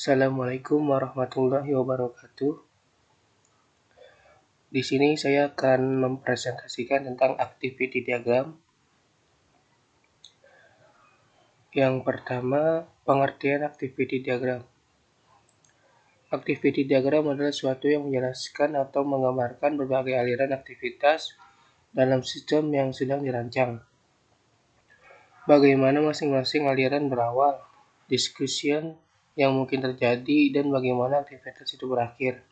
Assalamualaikum warahmatullahi wabarakatuh. Di sini saya akan mempresentasikan tentang activity diagram. Yang pertama, pengertian activity diagram. Activity diagram adalah suatu yang menjelaskan atau menggambarkan berbagai aliran aktivitas dalam sistem yang sedang dirancang. Bagaimana masing-masing aliran berawal, discussion yang mungkin terjadi, dan bagaimana aktivitas itu berakhir.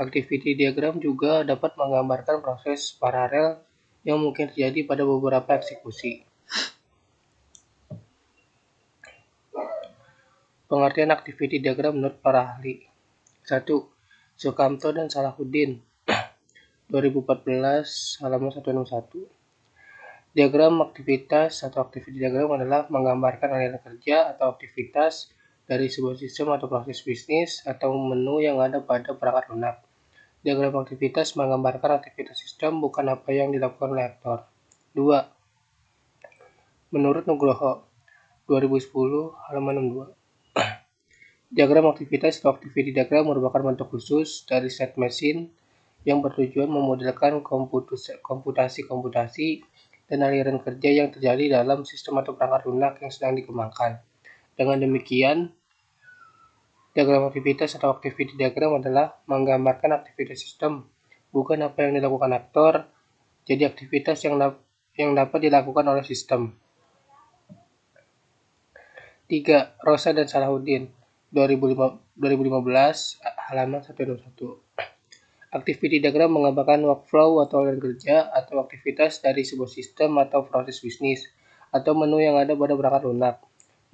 Activity diagram juga dapat menggambarkan proses paralel yang mungkin terjadi pada beberapa eksekusi. Pengertian activity diagram menurut para ahli. 1. Sukamto dan Salahuddin 2014 halaman 161. Diagram aktivitas atau activity diagram adalah menggambarkan aliran kerja atau aktivitas dari sebuah sistem atau proses bisnis atau menu yang ada pada perangkat lunak. Diagram aktivitas menggambarkan aktivitas sistem, bukan apa yang dilakukan oleh aktor. 2. Menurut Nugroho 2010 halaman 62. Diagram aktivitas atau activity diagram merupakan bentuk khusus dari state machine yang bertujuan memodelkan komputasi dan aliran kerja yang terjadi dalam sistem atau perangkat lunak yang sedang dikembangkan. Dengan demikian, diagram aktivitas atau activity diagram adalah menggambarkan aktivitas sistem, bukan apa yang dilakukan aktor, jadi aktivitas yang dapat dilakukan oleh sistem. 3. Rosa dan Salahuddin 2015 halaman 121. Activity diagram menggambarkan workflow atau aliran kerja atau aktivitas dari sebuah sistem atau proses bisnis atau menu yang ada pada perangkat lunak.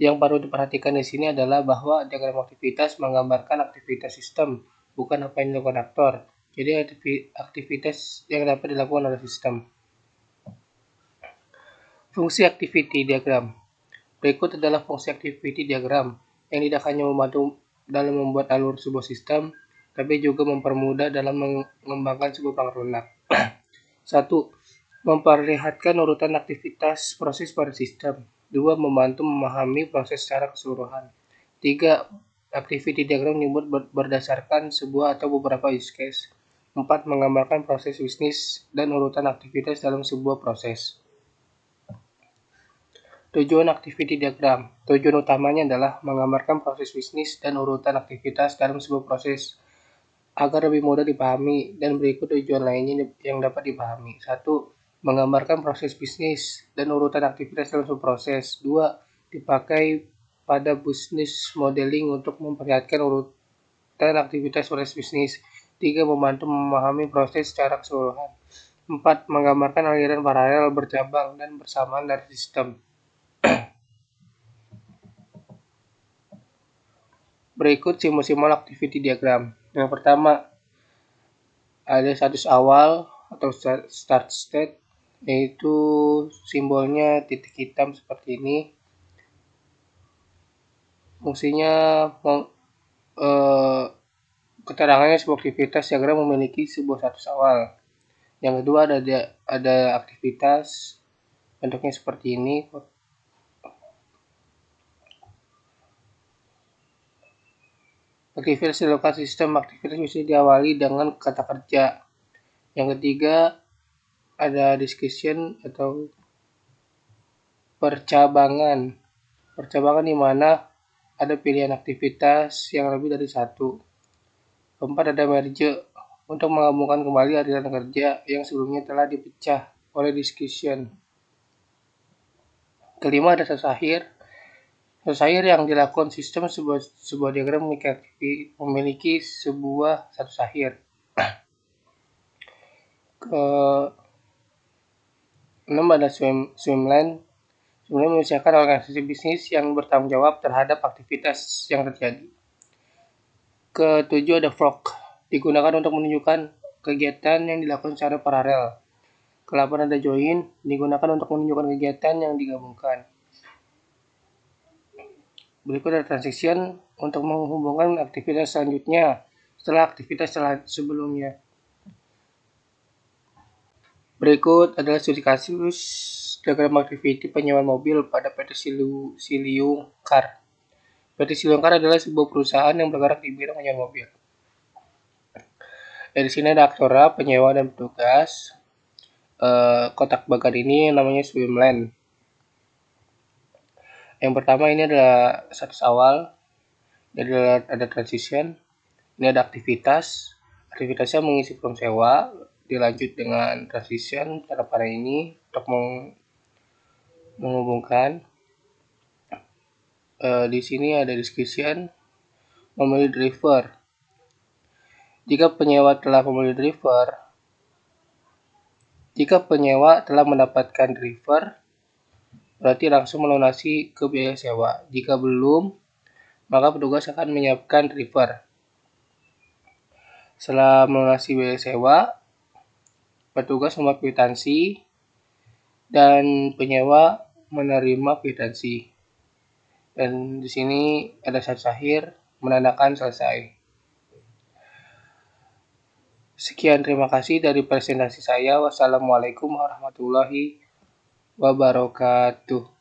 Yang perlu diperhatikan di sini adalah bahwa diagram aktivitas menggambarkan aktivitas sistem, bukan apa yang dilakukan aktor. Jadi aktivitas yang dapat dilakukan oleh sistem. Fungsi activity diagram. Berikut adalah fungsi activity diagram yang tidak hanya membantu dalam membuat alur sebuah sistem, tapi juga mempermudah dalam mengembangkan sebuah perangkat lunak. 1. Memperlihatkan urutan aktivitas proses pada sistem. 2. Membantu memahami proses secara keseluruhan. 3. Activity diagram dibuat berdasarkan sebuah atau beberapa use case. 4. Menggambarkan proses bisnis dan urutan aktivitas dalam sebuah proses. Tujuan activity diagram. Tujuan utamanya adalah menggambarkan proses bisnis dan urutan aktivitas dalam sebuah proses agar lebih mudah dipahami, dan berikut tujuan lainnya yang dapat dipahami. 1. Menggambarkan proses bisnis dan urutan aktivitas dalam sebuah proses. 2. Dipakai pada business modeling untuk memperlihatkan urutan aktivitas proses bisnis. 3. Membantu memahami proses secara keseluruhan. 4. Menggambarkan aliran paralel, bercabang, dan bersamaan dari sistem. Berikut simbol-simbol activity diagram. Yang pertama, ada status awal atau start state, yaitu simbolnya titik hitam seperti ini. Fungsinya keterangannya sebuah aktivitas diagram memiliki sebuah status awal. Yang kedua ada aktivitas, bentuknya seperti ini. Aktivitas di lokasi sistem. Aktivitas bisa diawali dengan kata kerja. Yang ketiga ada discussion atau percabangan. Percabangan di mana ada pilihan aktivitas yang lebih dari satu. Keempat ada merge, untuk menggabungkan kembali aliran kerja yang sebelumnya telah dipecah oleh discussion. Kelima ada status akhir. Status akhir yang dilakukan sistem sebuah diagram memiliki sebuah status akhir. Ke-6 ada swimlane. Swimlane mengisahkan organisasi bisnis yang bertanggung jawab terhadap aktivitas yang terjadi. Ke-7 ada fork, digunakan untuk menunjukkan kegiatan yang dilakukan secara paralel. Ke-8 ada join, digunakan untuk menunjukkan kegiatan yang digabungkan. Berikut ada transition, untuk menghubungkan aktivitas selanjutnya setelah aktivitas sebelumnya. Berikut adalah studi kasus diagram activity penyewaan mobil pada PT Cilium Car. PT Silongkar adalah sebuah perusahaan yang bergerak di bidang penyewa mobil. Dari sini ada aktora, penyewa, dan petugas. Kotak bagan ini namanya swimland. Yang pertama ini adalah status awal, ini ada transition, ini ada aktivitas. Aktivitasnya mengisi form sewa, dilanjut dengan transition cara pada ini untuk menghubungkan. Di sini ada description, memilih driver. Jika penyewa telah mendapatkan driver, berarti langsung melunasi ke biaya sewa. Jika belum, maka petugas akan menyiapkan driver. Setelah melunasi biaya sewa, petugas membuat kwitansi dan penyewa menerima kwitansi. Dan di sini ada status akhir menandakan selesai. Sekian, terima kasih dari presentasi saya. Wassalamualaikum warahmatullahi wabarakatuh.